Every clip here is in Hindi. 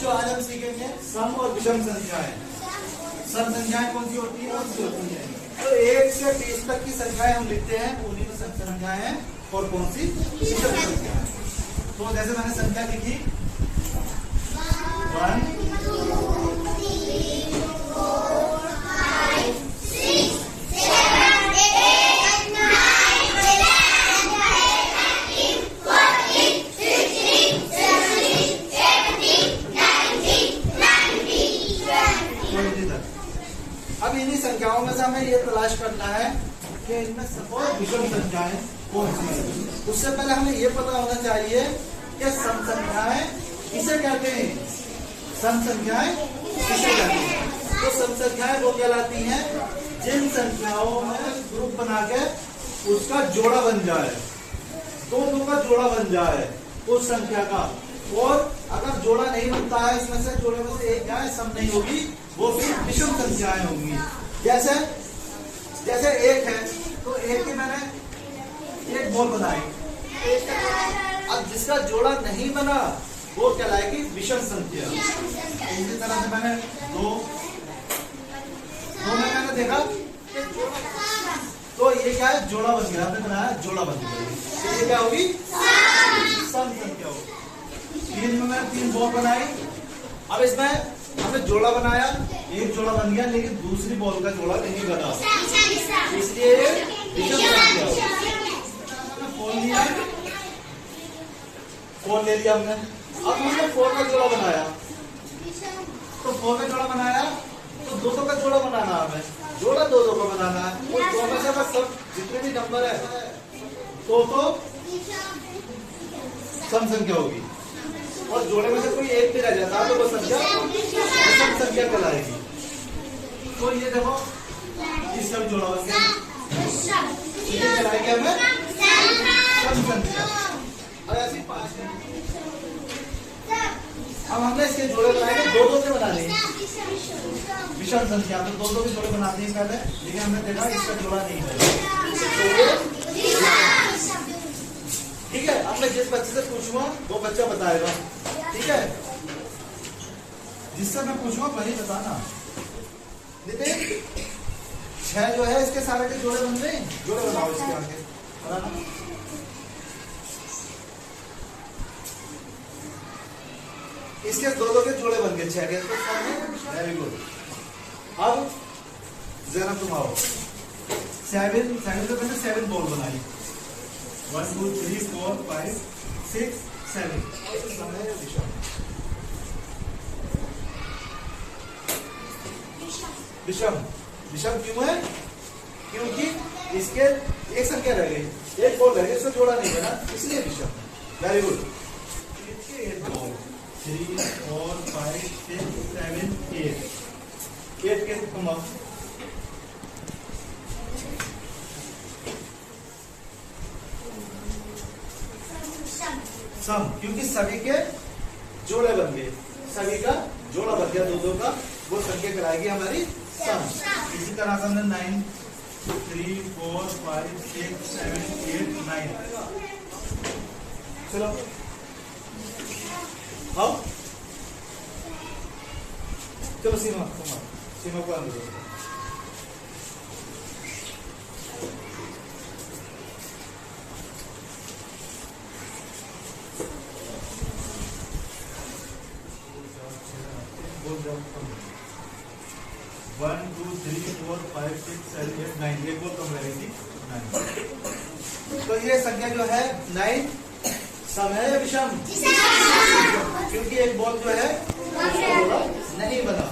बच्चों आज हम सीखेंगे सम और विषम संख्याएं। सम संख्याएं कौन सी होती है? तो 1 से 20 तक की संख्याएं हम लिखते हैं, उन्हीं में सम संख्याएं हैं। और कौन सी? विषम संख्याएं। तो जैसे मैंने संख्या लिखी 1 अब इन्हीं संख्याओं में से हमें ये तलाश करना है कि इनमें सम और विषम संख्याएं कौन सी हैं। उससे पहले हमें ये पता होना चाहिए कि सम संख्याएं किसे कहते हैं। सम संख्याएं किसे कहते हैं? तो सम संख्याएं वो कहलाती हैं जिन संख्याओं में ग्रुप बना के उसका जोड़ा बन जाए, दो का जोड़ा बन जाए उस संख्या का। और अगर जोड़ा नहीं बनता है, इसमें से जोड़े में से एक क्या सम नहीं होगी, वो फिर विषम संख्याएं होंगी। जैसे एक है तो एक की मैंने एक बॉल बनाई, अब जिसका जोड़ा नहीं बना वो कहलाएगी विषम संख्या। इसी तरह से मैंने दो में मैंने देखा तो ये क्या है, जोड़ा बन गया, हमने बनाया जोड़ा बन गया, ये क्या होगी, सम संख्या होगी। 3 में मैंने 3 बॉल बनाई, अब इसमें हमने जोड़ा बनाया, एक जोड़ा बन गया लेकिन दूसरी बॉल का जोड़ा नहीं बना, इसलिए विषम संख्या होगी। फोन ले लिया हमने, अब हमने 4 का जोड़ा बनाया, तो 4 का जोड़ा बनाया तो 2 का जोड़ा बनाना है, हमें जोड़ा 2 का बनाना है। उस 2 में से बस सब जितने भी नंबर है तो सम संख्या होगी, और जोड़े में से कोई एक भी रह जाता है तो वो संख्या विषम संख्या कहलाएगी। तो ये देखो इसका भी जोड़ा बन गया, ये कहलाएगी हमें सम संख्या। और ऐसी 5 है, अब हमने इसके जोड़े बनाए 2 के बना लिए विषम संख्या, तो 2 के जोड़े बनाते हैं पहले, लेकिन हमने देखा इसका जोड़ा नहीं है, ठीक है। अब मैं जिस बच्चे से पूछूंगा वो बच्चा बताएगा, ठीक है, जिससे मैं पूछूंगा वही बताना। नितिन 6 जो है इसके सारे के जोड़े बन गए, जोड़े बनाओ इसके आगे बनाना। इसके 2 के जोड़े बन गए 6 के, वेरी गुड। अब जरा तुम आओ, 7 तो मैंने 7 बॉल बनाई, 1 2 3 4 5 6 7, विषम। विषम क्यों है? क्योंकि इसके एक संख्या रह गई, एक बॉल रह गई, उससे जोड़ा नहीं बना, इसलिए विषम। Very good. 3 4 5 6 7 8 के तुम आओ। सम, क्योंकि सभी के जोड़े बन गए, सभी का जोड़ा बन गया 2 का, वो संख्या कहलाएगी हमारी सम। इसी तरह से हमने 9 3 4 5 6 7 8 9, चलो आओ, चलो सीमा को अंदर। 1 2 3 4 5 6 7 8 9, एक और कम रहेगी 9। तो ये संख्या जो है 9 सम है या विषम? क्योंकि एक बॉल जो है नहीं बना।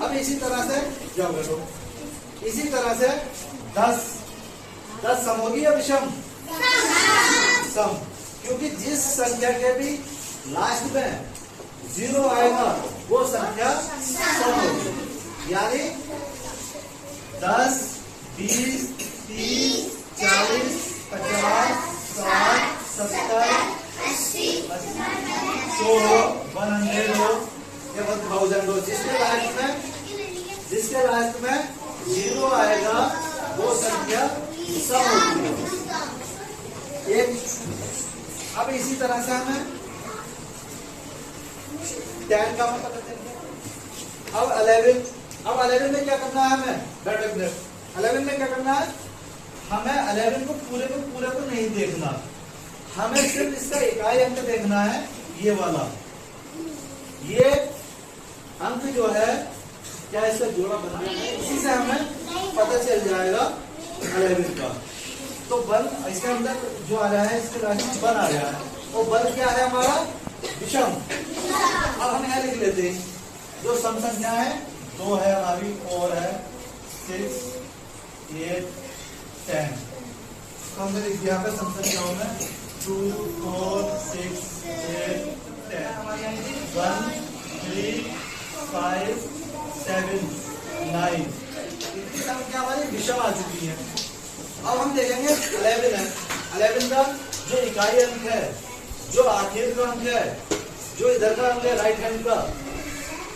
अब इसी तरह से जाओ बैठो, इसी तरह से 10 सम होगी या विषम? सम, क्योंकि जिस संख्या के भी लास्ट में 0 आएगा वो संख्या सम होगी। यानी 10 20 30 40 50 60 70 80 100 100 या 1000 हो, जिसके लास्ट में 0 आएगा वो संख्या सम होती है। एक अब इसी तरह से हमें 10 का हमें पता चल गया। अब 11 में क्या करना है हमें? 11 में क्या करना है? हमें 11 को पूरे को नहीं देखना, हमें सिर्फ इसका इकाई अंक देखना है, ये वाला। ये अंक जो है क्या इसका जोड़ा बना है, इसी से हमें पता चल जाएगा 11 का। तो बल इसके अंदर जो आ रहा है, इसके लास्ट में बल आ रहा है, वो बल क्या है हमारा? विषम। अब हम यहाँ लिख लेते हैं, जो सम संख्या है 2 है हमारी, 4 है, 6, 8, 10। तो हमने लिख दिया है सम संख्याओं में 2, 4, 6, 8, 10। हमारी यहाँ 1, 3, 5, 7, 9। इतनी संख्या हमारी विषम आ चुकी है। अब हम देखेंगे 11 है। 11 का जो इकाई अंक है, जो आखिर का अंक है, जो इधर का अंक है राइट हैंड का,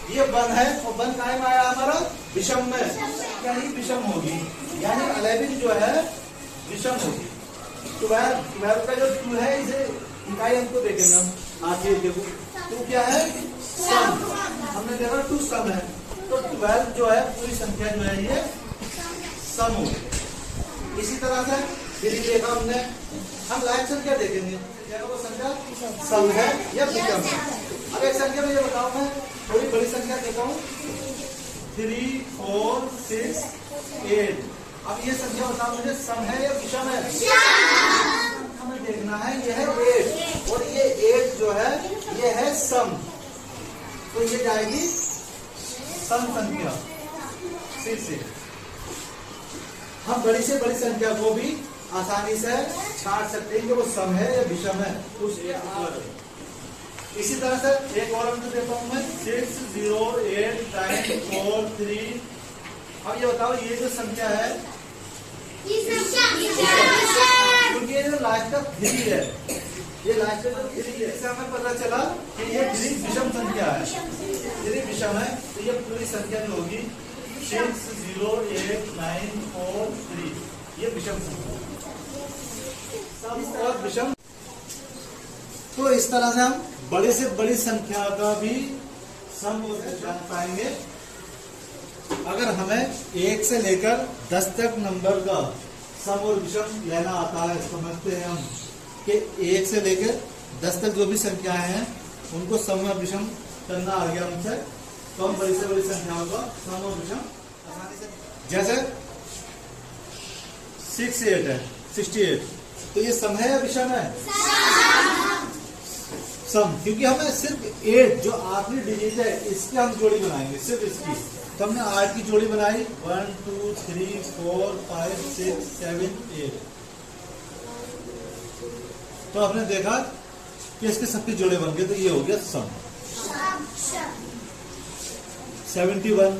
ये 1 है, और 1 काहे में आया हमारा? विषम में, यानी विषम होगी, यानी 11 जो है विषम होगी। 12 का जो 2 है, इसे इकाई अंक को देखेंगे हम आखिर के। 2 क्या है? सम। हमने देखा 2 सम है, तो 12 जो है पूरी संख्या जो है ये सम होगी। इसी तरह से फिर देखा हमने, हम लाइन संख्या देखेंगे, वो संख्या सम है या विषम है। अब एक संख्या में ये बताऊं, मैं थोड़ी बड़ी संख्या देता हूँ, 3, 4, 6, 8। अब ये संख्या बताओ मुझे, सम है या विषम है? हमें देखना है, ये है 8, और ये 8 जो है ये है सम, तो ये जाएगी सम संख्या। फिर से हम बड़ी से बड़ी संख्या को भी आसानी से छांट सकते हैं कि वो सम है या विषम है, उसके ऊपर। इसी तरह से एक और अंक देता हूं मैं, 6, 0, 8, 9, 4, 3। अब ये बताओ, ये जो संख्या है, क्योंकि ये जो लास्ट का 3 है, ये लास्ट का 3 है, इससे हमें पता चला कि ये 3 विषम संख्या है। 3 विषम है, तो ये पूरी संख्या जो होगी 6, 0, 8, 9, 4, 3, ये विषम संख्या। और विषम, तो इस तरह से हम बड़े से बड़ी संख्या का भी सम जान पाएंगे। अगर हमें 1 से लेकर 10 तक नंबर का सम और विषम लेना आता है, समझते हैं हम कि 1 से लेकर 10 तक जो भी संख्याएं हैं उनको सम और विषम करना आ गया हमसे, तो हम बड़ी से बड़ी संख्याओं का सम और विषम आसानी से, जैसे 6, 8 है, 68, तो ये सम है या विषम है? सम, क्योंकि हमें सिर्फ 8 जो आखिरी डिजिट है इसकी हम जोड़ी बनाएंगे, सिर्फ इसकी। तो हमने 8 की जोड़ी बनाई, 1, 2, 3, 4, 5, 6, 7, 8। तो आपने देखा कि इसके सबके जोड़े बन गए, तो ये हो गया सम। 71,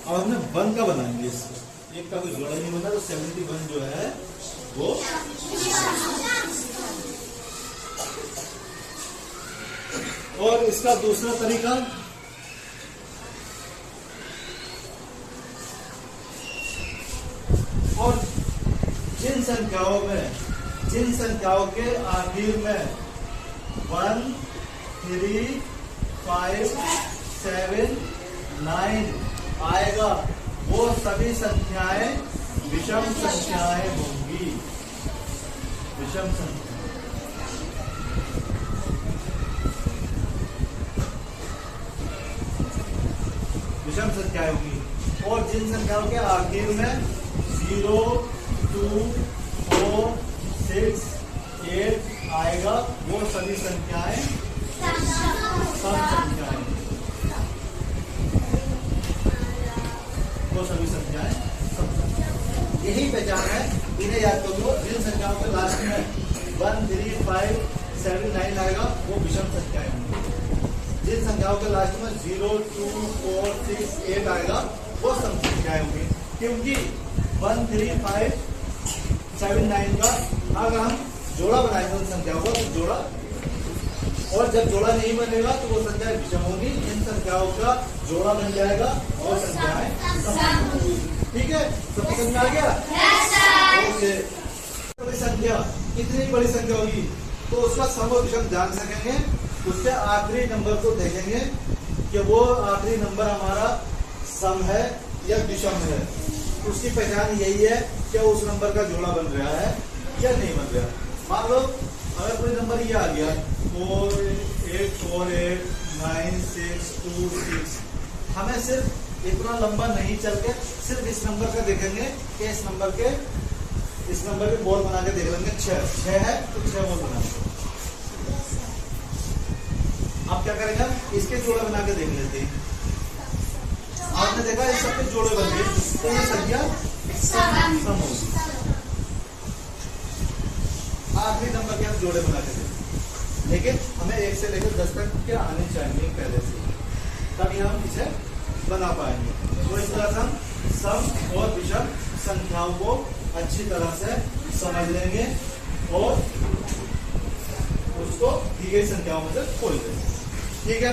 अब हमने 1 का बनाएंगे, इससे एक का कोई जोड़ा नहीं बना, तो 71 जो है वो। और इसका दूसरा तरीका, और जिन संख्याओं के आखिर में 1, 3, 5, 7, 9 आएगा, वो सभी संख्याएं विषम संख्याएं होंगी। विषम संख्या, विषम संख्याएं होंगी। और जिन संख्याओं के आखिर में 0, 2, 4, 6, 8 आएगा, वो सभी संख्याएं सम संख्याएं, वो सभी संख्याएं सम संख्याएं। यही पहचान है, इन्हें याद कर लो। जिन संख्याओं के लास्ट में 1, 3, 5, 7, 9 आएगा, वो विषम संख्याएं होंगी। जिन संख्याओं के लास्ट में 0, 2, 4, 6, 8 आएगा, वो सम संख्याएं होंगी। क्योंकि 1, 3, 5, 7, 9 का अगर हम जोड़ा बनाएंगे उन संख्याओं का, तो जोड़ा, और जब जोड़ा नहीं बनेगा तो वो संख्या विषम होगी। इन संख्याओं का जोड़ा बन जाएगा और संख्याएं सम होगी। ठीक है, सब समझ में आ गया? ओके। बड़ी संख्या, कितनी बड़ी संख्या होगी तो उसका सम और विषम जान सकेंगे। उसके आखिरी नंबर को देखेंगे कि वो आखिरी नंबर हमारा सम है या विषम है। उसकी पहचान यही है कि उस नंबर का जोड़ा बन रहा है या नहीं बन रहा। मान लो अगर कोई नंबर ये आ गया 48489626, हमें सिर्फ इतना लंबा नहीं चल के सिर्फ इस नंबर का देखेंगे कि इस नंबर के बोल बना के देख लेंगे। 6 है तो 6 बोल बना। आप क्या करेंगे, इसके जोड़े बना के देख लेते हैं। आपने देखा इस सबके जोड़े बन गए तो ये संख्या सम होगी। आखिरी नंबर के हम जोड़े बना के देंगे, लेकिन हमें 1 से लेकर 10 तक के आने चाहिए पहले से, तभी हम इसे बना पाएंगे। तो इस तरह से हम सम और विषम संख्याओं को अच्छी तरह से समझ लेंगे और उसको दी गई संख्याओं में से खोल देंगे। ठीक है।